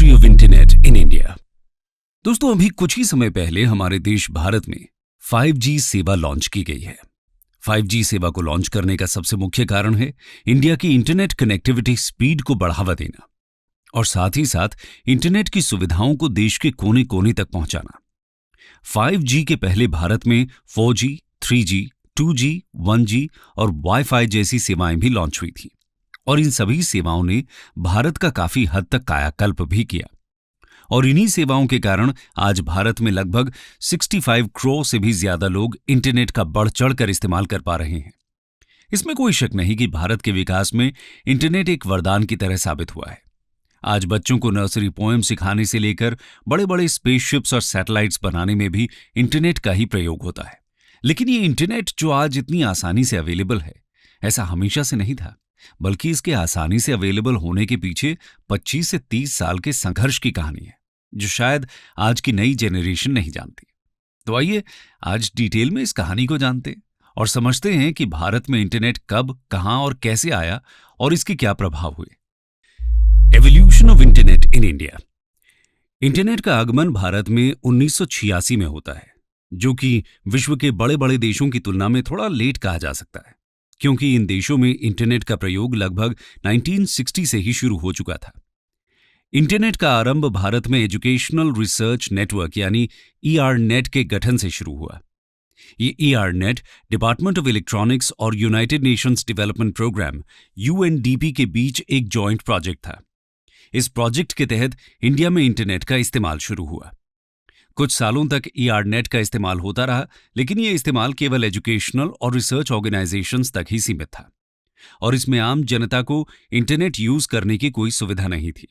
History of internet in India. दोस्तों, अभी कुछ ही समय पहले हमारे देश भारत में 5G सेवा लॉन्च की गई है। 5G सेवा को लॉन्च करने का सबसे मुख्य कारण है इंडिया की इंटरनेट कनेक्टिविटी स्पीड को बढ़ावा देना और साथ ही साथ इंटरनेट की सुविधाओं को देश के कोने कोने तक पहुंचाना। 5G के पहले भारत में 4G, 3G, 2G, 1G और वाईफाई जैसी सेवाएं भी लॉन्च हुई थी और इन सभी सेवाओं ने भारत का काफी हद तक कायाकल्प भी किया और इन्हीं सेवाओं के कारण आज भारत में लगभग 65 करोड़ से भी ज्यादा लोग इंटरनेट का बढ़ चढ़कर इस्तेमाल कर पा रहे हैं। इसमें कोई शक नहीं कि भारत के विकास में इंटरनेट एक वरदान की तरह साबित हुआ है। आज बच्चों को नर्सरी पोएम सिखाने से लेकर बड़े बड़े स्पेसशिप्स और सैटेलाइट्स बनाने में भी इंटरनेट का ही प्रयोग होता है। लेकिन ये इंटरनेट जो आज इतनी आसानी से अवेलेबल है, ऐसा हमेशा से नहीं था, बल्कि इसके आसानी से अवेलेबल होने के पीछे 25 से 30 साल के संघर्ष की कहानी है, जो शायद आज की नई जनरेशन नहीं जानती। तो आइए आज डिटेल में इस कहानी को जानते हैं और समझते हैं कि भारत में इंटरनेट कब, कहां और कैसे आया और इसके क्या प्रभाव हुए। Evolution of internet in India. Internet का आगमन भारत में 1986 में होता है, जो कि विश्व के बड़े बड़े देशों की तुलना में थोड़ा लेट कहा जा सकता है, क्योंकि इन देशों में इंटरनेट का प्रयोग लगभग 1960 से ही शुरू हो चुका था। इंटरनेट का आरंभ भारत में एजुकेशनल रिसर्च नेटवर्क यानी ERNET के गठन से शुरू हुआ। ये ERNET डिपार्टमेंट ऑफ इलेक्ट्रॉनिक्स और United Nations Development Programme UNDP के बीच एक जॉइंट प्रोजेक्ट था। इस प्रोजेक्ट के तहत इंडिया में इंटरनेट का इस्तेमाल शुरू हुआ। कुछ सालों तक ERNET का इस्तेमाल होता रहा, लेकिन यह इस्तेमाल केवल एजुकेशनल और रिसर्च ऑर्गेनाइजेशंस तक ही सीमित था और इसमें आम जनता को इंटरनेट यूज करने की कोई सुविधा नहीं थी।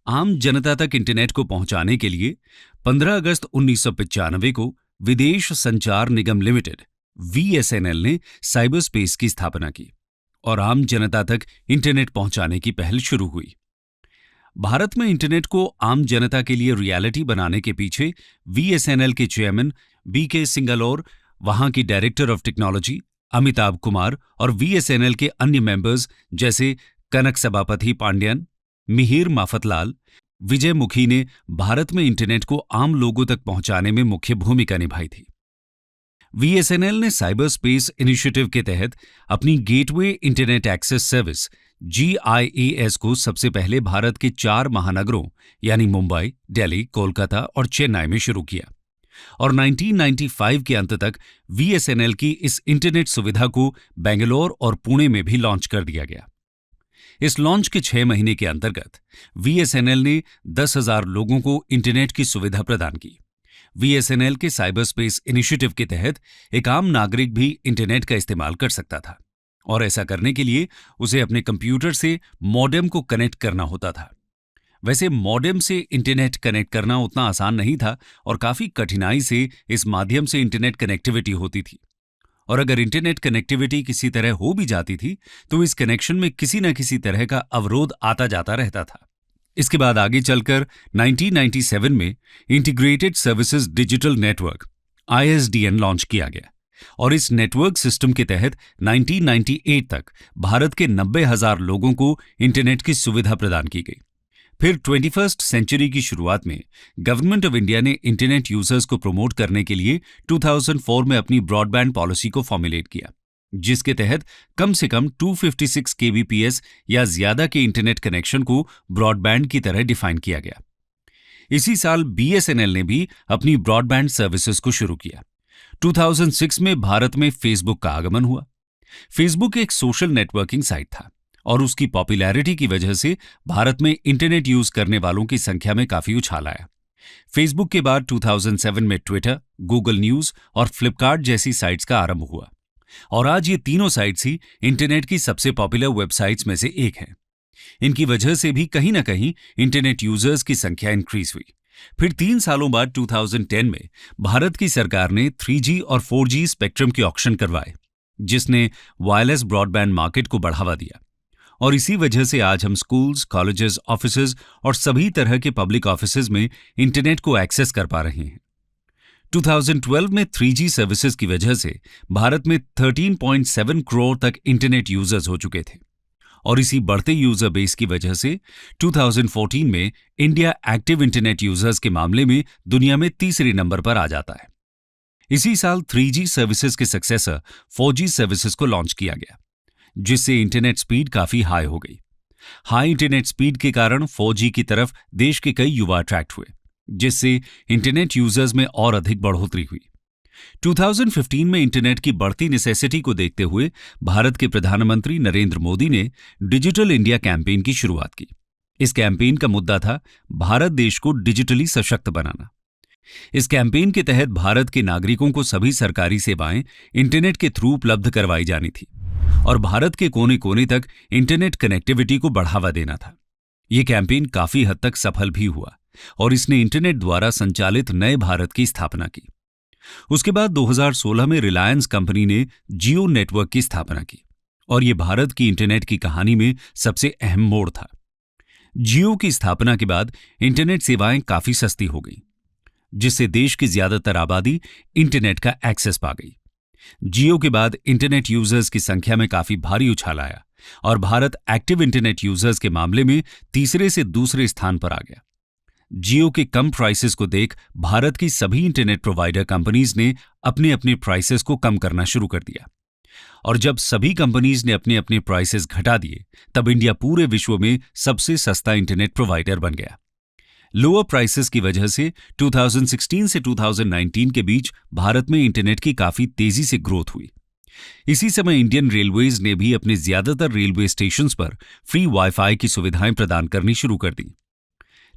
आम जनता तक इंटरनेट को पहुंचाने के लिए 15 अगस्त 1995 को विदेश संचार निगम लिमिटेड VSNL ने साइबर स्पेस की स्थापना की और आम जनता तक इंटरनेट पहुंचाने की पहल शुरू हुई। भारत में इंटरनेट को आम जनता के लिए रियलिटी बनाने के पीछे VSNL के चेयरमैन BK सिंगलौर, वहां की director of technology Amitabh Kumar और VSNL के अन्य मेंबर्स जैसे कनक सभापति पांड्यन, मिहिर माफतलाल, विजय मुखी ने भारत में इंटरनेट को आम लोगों तक पहुंचाने में मुख्य भूमिका निभाई थी। VSNL ने साइबर स्पेस इनिशिएटिव के तहत अपनी gateway internet access service GIAS को सबसे पहले भारत के 4 महानगरों यानी मुंबई, दिल्ली, कोलकाता और चेन्नई में शुरू किया और 1995 के अंत तक VSNL की इस इंटरनेट सुविधा को बेंगलोर और पुणे में भी लॉन्च कर दिया गया। इस लॉन्च के 6 महीने के अंतर्गत VSNL ने 10,000 लोगों को इंटरनेट की सुविधा प्रदान की। VSNL के साइबर स्पेस इनिशिएटिव के तहत एक आम नागरिक भी इंटरनेट का इस्तेमाल कर सकता था और ऐसा करने के लिए उसे अपने कंप्यूटर से मॉडेम को कनेक्ट करना होता था। वैसे मॉडेम से इंटरनेट कनेक्ट करना उतना आसान नहीं था और काफी कठिनाई से इस माध्यम से इंटरनेट कनेक्टिविटी होती थी और अगर इंटरनेट कनेक्टिविटी किसी तरह हो भी जाती थी तो इस कनेक्शन में किसी न किसी तरह का अवरोध आता जाता रहता था। इसके बाद आगे चलकर 1997 में integrated services digital network ISDN launch किया गया और इस नेटवर्क सिस्टम के तहत 1998 तक भारत के 90,000 लोगों को इंटरनेट की सुविधा प्रदान की गई। फिर 21st सेंचुरी की शुरुआत में गवर्नमेंट ऑफ इंडिया ने इंटरनेट यूजर्स को प्रमोट करने के लिए 2004 में अपनी ब्रॉडबैंड पॉलिसी को फॉर्मुलेट किया, जिसके तहत कम से कम 256 kbps या ज्यादा के इंटरनेट कनेक्शन को ब्रॉडबैंड की तरह डिफाइन किया गया। इसी साल BSNL ने भी अपनी ब्रॉडबैंड सर्विसेज को शुरू किया। 2006 में भारत में फेसबुक का आगमन हुआ। फेसबुक एक सोशल नेटवर्किंग साइट था और उसकी पॉपुलैरिटी की वजह से भारत में इंटरनेट यूज करने वालों की संख्या में काफी उछाल आया। फेसबुक के बाद 2007 में ट्विटर, गूगल न्यूज और फ्लिपकार्ट जैसी साइट्स का आरंभ हुआ और आज ये तीनों साइट्स ही इंटरनेट की सबसे पॉपुलर वेबसाइट्स में से एक हैं। इनकी वजह से भी कहीं ना कहीं इंटरनेट यूजर्स की संख्या इंक्रीज हुई। फिर 3 सालों बाद 2010 में भारत की सरकार ने 3G और 4G स्पेक्ट्रम के ऑक्शन करवाए, जिसने वायरलेस ब्रॉडबैंड मार्केट को बढ़ावा दिया और इसी वजह से आज हम स्कूल्स, कॉलेजेस, ऑफिसेज और सभी तरह के पब्लिक ऑफिसेज में इंटरनेट को एक्सेस कर पा रहे हैं। 2012 में 3G सर्विसेज की वजह से भारत में 13.7 करोड़ तक इंटरनेट यूजर्स हो चुके थे और इसी बढ़ते यूजर बेस की वजह से 2014 में इंडिया एक्टिव इंटरनेट यूजर्स के मामले में दुनिया में तीसरे नंबर पर आ जाता है। इसी साल 3G सर्विसेज के सक्सेसर 4G सर्विसेज को लॉन्च किया गया, जिससे इंटरनेट स्पीड काफी हाई हो गई। हाई इंटरनेट स्पीड के कारण 4G की तरफ देश के कई युवा अट्रैक्ट हुए, जिससे इंटरनेट यूजर्स में और अधिक बढ़ोतरी हुई। 2015 में इंटरनेट की बढ़ती नेसेसिटी को देखते हुए भारत के प्रधानमंत्री नरेंद्र मोदी ने डिजिटल इंडिया कैंपेन की शुरुआत की। इस कैंपेन का मुद्दा था भारत देश को डिजिटली सशक्त बनाना। इस कैंपेन के तहत भारत के नागरिकों को सभी सरकारी सेवाएं इंटरनेट के थ्रू उपलब्ध करवाई जानी थी और भारत के कोने कोने तक इंटरनेट कनेक्टिविटी को बढ़ावा देना था। यह कैंपेन काफी हद तक सफल भी हुआ और इसने इंटरनेट द्वारा संचालित नए भारत की स्थापना की। उसके बाद 2016 में रिलायंस कंपनी ने जियो नेटवर्क की स्थापना की और यह भारत की इंटरनेट की कहानी में सबसे अहम मोड़ था। जियो की स्थापना के बाद इंटरनेट सेवाएं काफी सस्ती हो गई, जिससे देश की ज्यादातर आबादी इंटरनेट का एक्सेस पा गई। जियो के बाद इंटरनेट यूजर्स की संख्या में काफी भारी उछाल आया और भारत एक्टिव इंटरनेट यूजर्स के मामले में तीसरे से दूसरे स्थान पर आ गया। जियो के कम प्राइसेस को देख भारत की सभी इंटरनेट प्रोवाइडर कंपनीज ने अपने अपने प्राइसेस को कम करना शुरू कर दिया और जब सभी कंपनीज ने अपने अपने प्राइसेस घटा दिए, तब इंडिया पूरे विश्व में सबसे सस्ता इंटरनेट प्रोवाइडर बन गया। लोअर प्राइसेस की वजह से 2016 से 2019 के बीच भारत में इंटरनेट की काफी तेजी से ग्रोथ हुई। इसी समय इंडियन रेलवेज ने भी अपने ज्यादातर रेलवे स्टेशंस पर फ्री वाईफाई की सुविधाएं प्रदान करनी शुरू कर दी।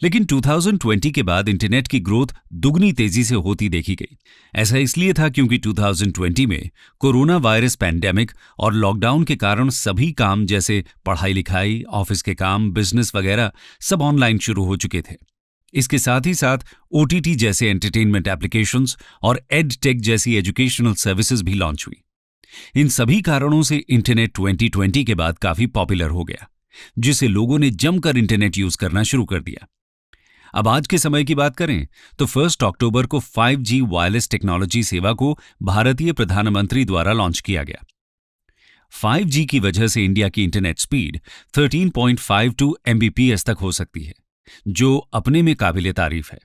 लेकिन 2020 के बाद इंटरनेट की ग्रोथ दुगनी तेजी से होती देखी गई। ऐसा इसलिए था क्योंकि 2020 में कोरोना वायरस पैंडेमिक और लॉकडाउन के कारण सभी काम जैसे पढ़ाई लिखाई, ऑफिस के काम, बिजनेस वगैरह सब ऑनलाइन शुरू हो चुके थे। इसके साथ ही साथ OTT जैसे एंटरटेनमेंट एप्लीकेशंस और एडटेक जैसी एजुकेशनल सर्विसेज भी लॉन्च हुई। इन सभी कारणों से इंटरनेट 2020 के बाद काफी पॉपुलर हो गया, जिसे लोगों ने जमकर इंटरनेट यूज करना शुरू कर दिया। अब आज के समय की बात करें तो 1 अक्टूबर को 5G वायरलेस टेक्नोलॉजी सेवा को भारतीय प्रधानमंत्री द्वारा लॉन्च किया गया। 5G की वजह से इंडिया की इंटरनेट स्पीड 13.52 Mbps तक हो सकती है, जो अपने में काबिले तारीफ है।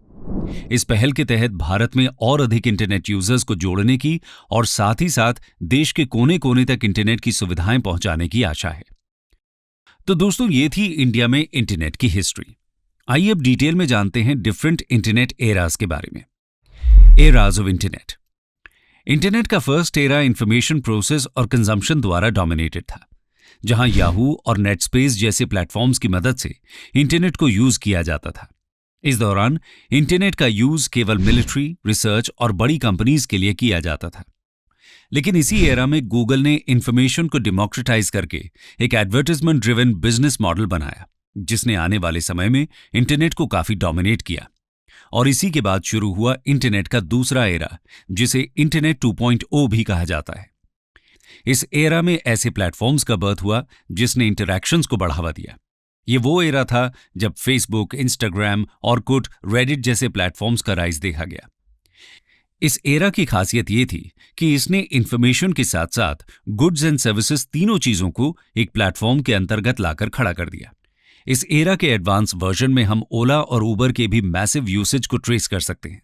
इस पहल के तहत भारत में और अधिक इंटरनेट यूजर्स को जोड़ने की और साथ ही साथ देश के कोने कोने तक इंटरनेट की सुविधाएं पहुंचाने की आशा है। तो दोस्तों, ये थी इंडिया में इंटरनेट की हिस्ट्री। आइए अब डिटेल में जानते हैं डिफरेंट इंटरनेट एराज के बारे में। Eras of internet. इंटरनेट का फर्स्ट एरा इंफॉर्मेशन प्रोसेस और कंजम्पशन द्वारा डोमिनेटेड था, जहां याहू और नेटस्पेस जैसे प्लेटफॉर्म्स की मदद से इंटरनेट को यूज किया जाता था। इस दौरान इंटरनेट का यूज केवल मिलिट्री, रिसर्च और बड़ी कंपनीज के लिए किया जाता था। लेकिन इसी एरा में गूगल ने इंफॉर्मेशन को डेमोक्रेटाइज करके एक एडवर्टाइजमेंट ड्रिवन बिजनेस मॉडल बनाया, जिसने आने वाले समय में इंटरनेट को काफी डोमिनेट किया। और इसी के बाद शुरू हुआ इंटरनेट का दूसरा एरा, जिसे इंटरनेट 2.0 भी कहा जाता है। इस एरा में ऐसे प्लेटफॉर्म्स का बर्थ हुआ जिसने इंटरैक्शंस को बढ़ावा दिया। ये वो एरा था जब फेसबुक, इंस्टाग्राम, ऑरकुट, रेडिट जैसे प्लेटफॉर्म्स का राइज देखा गया। इस एरा की खासियत ये थी कि इसने इंफॉर्मेशन के साथ साथ गुड्स एंड सर्विसेज तीनों चीजों को एक प्लेटफॉर्म के अंतर्गत लाकर खड़ा कर दिया। इस एरा के एडवांस वर्जन में हम ओला और उबर के भी मैसिव यूसेज को ट्रेस कर सकते हैं।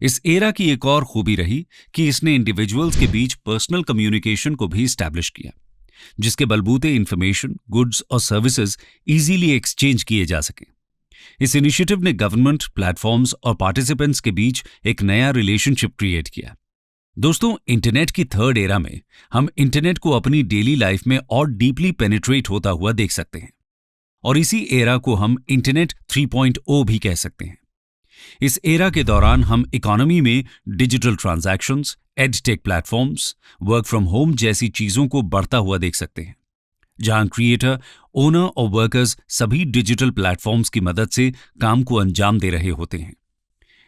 इस एरा की एक और खूबी रही कि इसने इंडिविजुअल्स के बीच पर्सनल कम्युनिकेशन को भी स्टैब्लिश किया, जिसके बलबूते इंफॉर्मेशन, गुड्स और सर्विसेज इजीली एक्सचेंज किए जा सके। इस इनिशिएटिव ने गवर्नमेंट, प्लेटफॉर्म्स और पार्टिसिपेंट्स के बीच एक नया रिलेशनशिप क्रिएट किया। दोस्तों, इंटरनेट की थर्ड एरा में हम इंटरनेट को अपनी डेली लाइफ में और डीपली पेनिट्रेट होता हुआ देख सकते हैं और इसी एरा को हम इंटरनेट 3.0 भी कह सकते हैं। इस एरा के दौरान हम इकोनॉमी में digital transactions, edtech platforms, work from home जैसी चीजों को बढ़ता हुआ देख सकते हैं, जहां क्रिएटर, ओनर और वर्कर्स सभी डिजिटल प्लेटफॉर्म्स की मदद से काम को अंजाम दे रहे होते हैं।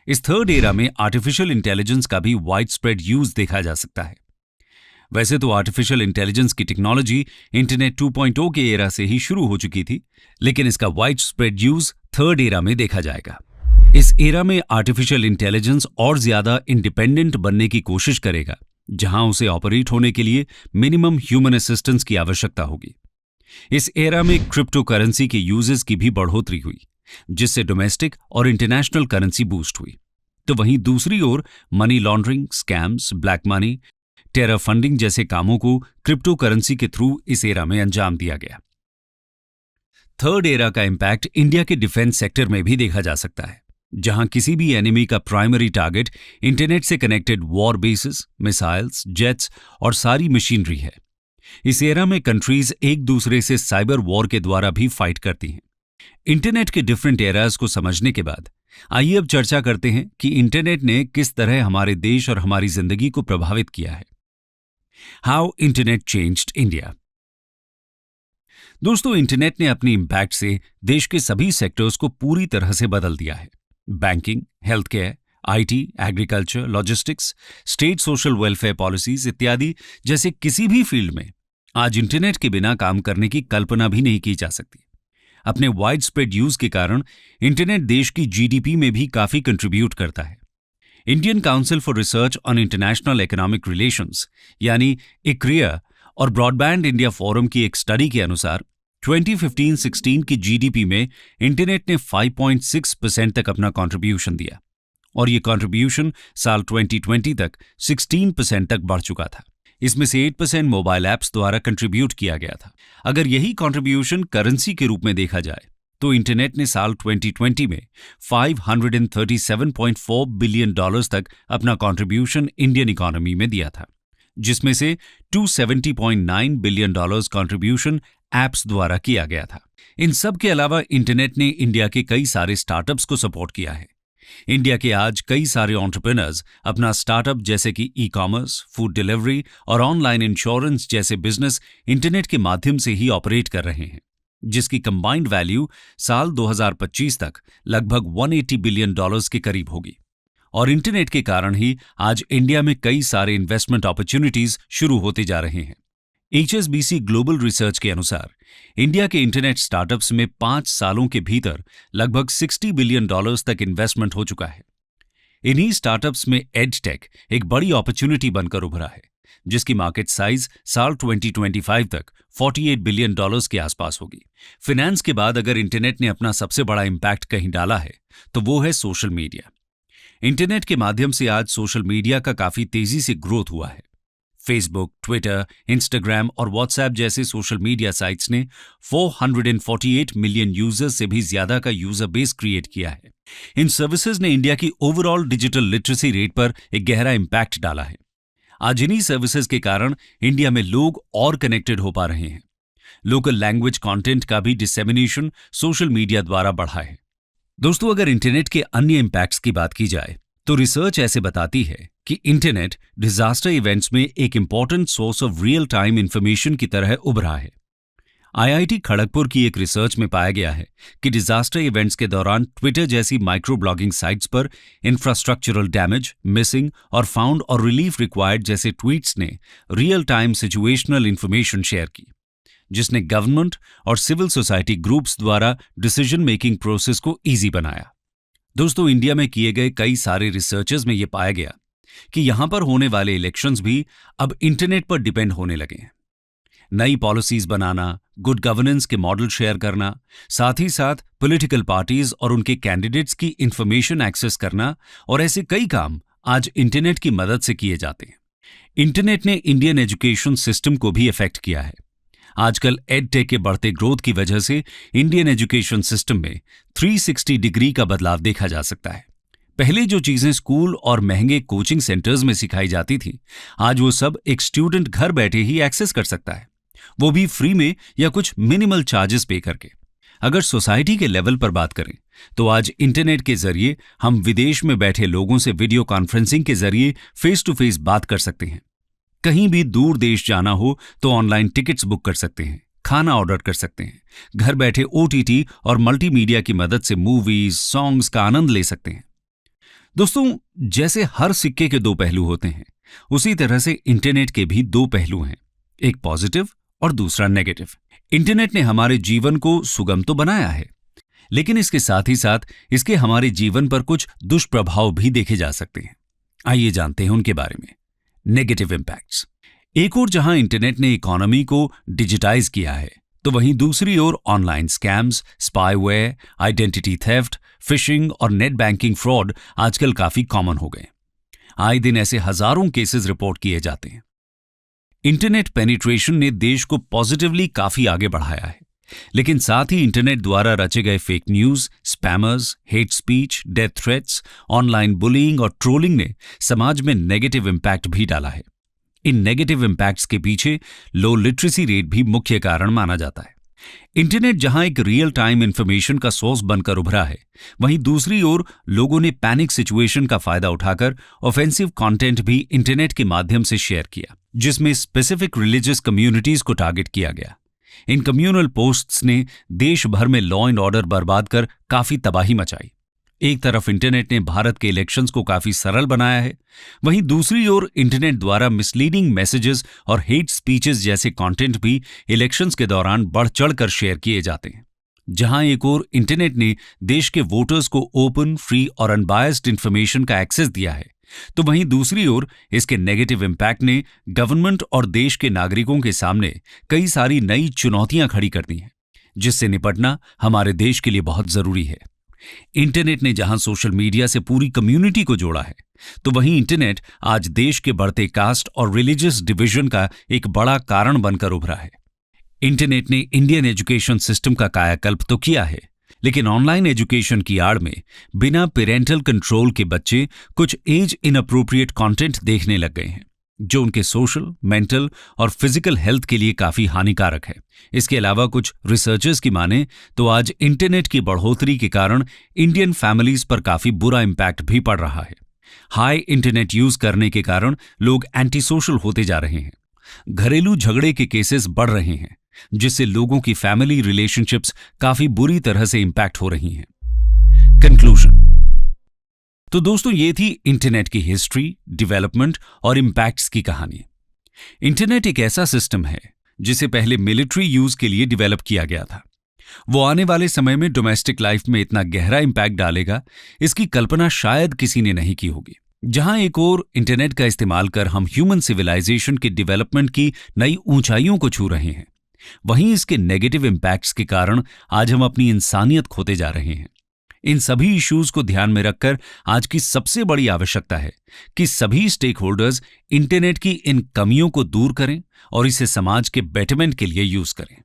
इस थर्ड एरा में आर्टिफिशियल इंटेलिजेंस का भी वाइड स्प्रेड यूज देखा जा सकता है। वैसे तो आर्टिफिशियल इंटेलिजेंस की टेक्नोलॉजी इंटरनेट 2.0 के एरा से ही शुरू हो चुकी थी, लेकिन इसका wide spread use third era में देखा जाएगा। इस एरा में आर्टिफिशियल इंटेलिजेंस और ज्यादा इंडिपेंडेंट बनने की कोशिश करेगा, जहां उसे ऑपरेट होने के लिए मिनिमम ह्यूमन असिस्टेंस की आवश्यकता होगी। इस एरा में क्रिप्टो करेंसी के यूजेस की भी बढ़ोतरी हुई, जिससे डोमेस्टिक और इंटरनेशनल करेंसी बूस्ट हुई। तो वहीं दूसरी ओर money laundering, scams, black money, terror funding जैसे कामों को क्रिप्टो करेंसी के थ्रू इस एरा में अंजाम दिया गया। थर्ड एरा का इंपैक्ट इंडिया के डिफेंस सेक्टर में भी देखा जा सकता है, जहां किसी भी एनिमी का प्राइमरी टारगेट इंटरनेट से connected war basis, missiles, jets और सारी मशीनरी है। इस एरा में कंट्रीज एक दूसरे से साइबर वॉर के द्वारा भी फाइट करती हैं। इंटरनेट के डिफरेंट एराज को समझने के बाद आइए अब चर्चा करते हैं कि इंटरनेट ने किस तरह हमारे देश और हमारी जिंदगी को प्रभावित किया है। How internet changed India. दोस्तों, इंटरनेट ने अपनी इंपैक्ट से देश के सभी सेक्टर्स को पूरी तरह से बदल दिया है। Banking, health care, IT, agriculture, logistics, state social welfare policies इत्यादि जैसे किसी भी फील्ड में आज इंटरनेट के बिना काम करने की कल्पना भी नहीं की जा सकती। अपने वाइड स्प्रेड यूज के कारण इंटरनेट देश की GDP में भी काफी कंट्रीब्यूट करता है। Indian council for research on international economic relations यानी ICRIER और ब्रॉडबैंड इंडिया फोरम की एक स्टडी के अनुसार 2015-16 की GDP में इंटरनेट ने 5.6% तक अपना कंट्रीब्यूशन दिया और ये कंट्रीब्यूशन साल 2020 तक 16% तक बढ़ चुका था। इसमें से 8% मोबाइल ऐप्स द्वारा कंट्रीब्यूट किया गया था। अगर यही कंट्रीब्यूशन करेंसी के रूप में देखा जाए तो इंटरनेट ने साल 2020 में $537.4 बिलियन तक अपना कंट्रीब्यूशन इंडियन इकोनॉमी में दिया था, जिसमें से $270.9 बिलियन कंट्रीब्यूशन ऐप्स द्वारा किया गया था। इन सब के अलावा इंटरनेट ने इंडिया के कई सारे स्टार्टअप्स को सपोर्ट किया है। इंडिया के आज कई सारे एंटरप्रेन्योर्स अपना स्टार्टअप जैसे कि ई-कॉमर्स, फूड डिलीवरी और ऑनलाइन इंश्योरेंस जैसे बिजनेस इंटरनेट के माध्यम से ही ऑपरेट कर रहे हैं, जिसकी कंबाइंड वैल्यू साल 2025 तक लगभग $180 बिलियन के करीब होगी। और इंटरनेट के कारण ही आज इंडिया में कई सारे इन्वेस्टमेंट अपॉर्चुनिटीज शुरू होते जा रहे हैं। HSBC ग्लोबल रिसर्च के अनुसार इंडिया के इंटरनेट स्टार्टअप्स में 5 सालों के भीतर लगभग $60 बिलियन तक इन्वेस्टमेंट हो चुका है। इन्हीं स्टार्टअप्स में एडटेक एक बड़ी अपॉर्चुनिटी बनकर उभरा है, जिसकी मार्केट साइज साल 2025 तक $48 बिलियन के आसपास होगी। फिनेंस के बाद अगर इंटरनेट ने अपना सबसे बड़ा इंपैक्ट कहीं डाला है तो वो है सोशल मीडिया। इंटरनेट के माध्यम से आज सोशल मीडिया का काफी तेजी से ग्रोथ हुआ है। फेसबुक, ट्विटर, इंस्टाग्राम और व्हाट्सएप जैसे सोशल मीडिया साइट्स ने 448 मिलियन यूजर्स से भी ज्यादा का यूजर बेस क्रिएट किया है। इन सर्विसेज ने इंडिया की ओवरऑल डिजिटल लिटरेसी रेट पर एक गहरा इंपैक्ट डाला है। आज इन्हीं सर्विसेज के कारण इंडिया में लोग और कनेक्टेड हो पा रहे हैं। लोकल लैंग्वेज कंटेंट का भी डिसेमिनेशन सोशल मीडिया द्वारा बढ़ा है। दोस्तों, अगर इंटरनेट के अन्य इंपैक्ट्स की बात की जाए तो रिसर्च ऐसे बताती है कि इंटरनेट डिजास्टर इवेंट्स में एक important source of real time information की तरह उभरा है। IIT खड़गपुर की एक रिसर्च में पाया गया है कि डिजास्टर इवेंट्स के दौरान ट्विटर जैसी माइक्रो ब्लॉगिंग साइट्स पर इंफ्रास्ट्रक्चरल डैमेज, मिसिंग और फाउंड और रिलीफ रिक्वायर्ड जैसे ट्वीट्स ने real time situational information share की, जिसने गवर्नमेंट और सिविल सोसाइटी ग्रुप्स द्वारा डिसीजन मेकिंग प्रोसेस को ईजी बनाया। दोस्तों, इंडिया में किए गए कई सारे रिसर्चेस में यह पाया गया कि यहां पर होने वाले इलेक्शंस भी अब इंटरनेट पर डिपेंड होने लगे हैं। नई पॉलिसीज बनाना, गुड गवर्नेंस के मॉडल शेयर करना, साथ ही साथ पॉलिटिकल पार्टीज और उनके कैंडिडेट्स की इंफॉर्मेशन एक्सेस करना और ऐसे कई काम आज इंटरनेट की मदद से किए जाते हैं। इंटरनेट ने इंडियन एजुकेशन सिस्टम को भी इफेक्ट किया है। आजकल एडटेक के बढ़ते ग्रोथ की वजह से इंडियन एजुकेशन सिस्टम में 360 डिग्री का बदलाव देखा जा सकता है। पहले जो चीजें स्कूल और महंगे कोचिंग सेंटर्स में सिखाई जाती थी, आज वो सब एक स्टूडेंट घर बैठे ही एक्सेस कर सकता है, वो भी फ्री में या कुछ मिनिमल चार्जेस पे करके। अगर सोसाइटी के लेवल पर बात करें तो आज इंटरनेट के जरिए हम विदेश में बैठे लोगों से वीडियो कॉन्फ्रेंसिंग के जरिए फेस टू फेस बात कर सकते हैं। कहीं भी दूर देश जाना हो तो ऑनलाइन टिकट्स बुक कर सकते हैं, खाना ऑर्डर कर सकते हैं, घर बैठे OTT और मल्टीमीडिया की मदद से मूवीज, सॉन्ग्स का आनंद ले सकते हैं। दोस्तों, जैसे हर सिक्के के दो पहलू होते हैं, उसी तरह से इंटरनेट के भी दो पहलू हैं, एक पॉजिटिव और दूसरा नेगेटिव। इंटरनेट ने हमारे जीवन को सुगम तो बनाया है, लेकिन इसके साथ ही साथ इसके हमारे जीवन पर कुछ दुष्प्रभाव भी देखे जा सकते हैं। आइए जानते हैं उनके बारे में। Negative impacts. एक और जहां इंटरनेट ने इकोनॉमी को डिजिटाइज किया है, तो वहीं दूसरी ओर online scams, spyware, identity theft, phishing और नेट बैंकिंग फ्रॉड आजकल काफी कॉमन हो गए। आए दिन ऐसे हजारों केसेस रिपोर्ट किए जाते हैं। इंटरनेट पेनिट्रेशन ने देश को पॉजिटिवली काफी आगे बढ़ाया है, लेकिन साथ ही इंटरनेट द्वारा रचे गए fake news, spammers, hate speech, death threats, online bullying और ट्रोलिंग ने समाज में नेगेटिव इम्पैक्ट भी डाला है। इन नेगेटिव इम्पैक्ट्स के पीछे लो लिटरेसी रेट भी मुख्य कारण माना जाता है। इंटरनेट जहां एक रियल टाइम इंफॉर्मेशन का सोर्स बनकर उभरा है, वहीं दूसरी ओर लोगों ने पैनिक सिचुएशन का फायदा उठाकर ऑफेंसिव कंटेंट भी इंटरनेट के माध्यम से शेयर किया, जिसमें स्पेसिफिक रिलीजियस कम्युनिटीज को टारगेट किया गया। इन कम्युनल पोस्ट्स ने देश भर में लॉ एंड ऑर्डर बर्बाद कर काफी तबाही मचाई। एक तरफ इंटरनेट ने भारत के इलेक्शंस को काफी सरल बनाया है, वहीं दूसरी ओर इंटरनेट द्वारा मिसलीडिंग मैसेजेस और हेट स्पीचेस जैसे कंटेंट भी इलेक्शंस के दौरान बढ़ चढ़कर शेयर किए जाते हैं। जहां एक ओर इंटरनेट ने देश के वोटर्स को ओपन, फ्री और अनबायस्ड इंफॉर्मेशन का एक्सेस दिया है, तो वहीं दूसरी ओर इसके नेगेटिव इम्पैक्ट ने गवर्नमेंट और देश के नागरिकों के सामने कई सारी नई चुनौतियां खड़ी कर दी हैं, जिससे निपटना हमारे देश के लिए बहुत जरूरी है। इंटरनेट ने जहां सोशल मीडिया से पूरी कम्युनिटी को जोड़ा है, तो वहीं इंटरनेट आज देश के बढ़ते कास्ट और रिलीजियस डिवीजन का एक बड़ा कारण बनकर उभरा है। इंटरनेट ने इंडियन एजुकेशन सिस्टम का कायाकल्प तो किया है, लेकिन ऑनलाइन एजुकेशन की आड़ में बिना पेरेंटल कंट्रोल के बच्चे कुछ एज इनअप्रोप्रिएट कंटेंट देखने लग गए हैं, जो उनके सोशल, मेंटल और फिजिकल हेल्थ के लिए काफी हानिकारक है। इसके अलावा कुछ रिसर्चर्स की माने तो आज इंटरनेट की बढ़ोतरी के कारण इंडियन फैमिलीज पर काफी बुरा इंपैक्ट भी पड़ रहा है। हाई इंटरनेट यूज करने के कारण लोग एंटी सोशल होते जा रहे हैं, घरेलू झगड़े के केसेस बढ़ रहे हैं, जिससे लोगों की फैमिली रिलेशनशिप्स काफी बुरी तरह से इंपैक्ट हो रही हैं। कंक्लूजन। तो दोस्तों, ये थी इंटरनेट की हिस्ट्री, डेवलपमेंट और इंपैक्ट्स की कहानी। इंटरनेट एक ऐसा सिस्टम है जिसे पहले मिलिट्री यूज के लिए डेवलप किया गया था। वो आने वाले समय में डोमेस्टिक लाइफ में इतना गहरा इंपैक्ट डालेगा, इसकी कल्पना शायद किसी ने नहीं की होगी। जहां एक ओर इंटरनेट का इस्तेमाल कर हम ह्यूमन सिविलाइजेशन के डेवलपमेंट की नई ऊंचाइयों को छू रहे हैं, वहीं इसके नेगेटिव इंपैक्ट्स के कारण आज हम अपनी इंसानियत खोते जा रहे हैं। इन सभी इश्यूज को ध्यान में रखकर आज की सबसे बड़ी आवश्यकता है कि सभी स्टेक होल्डर्स इंटरनेट की इन कमियों को दूर करें और इसे समाज के बेटरमेंट के लिए यूज करें।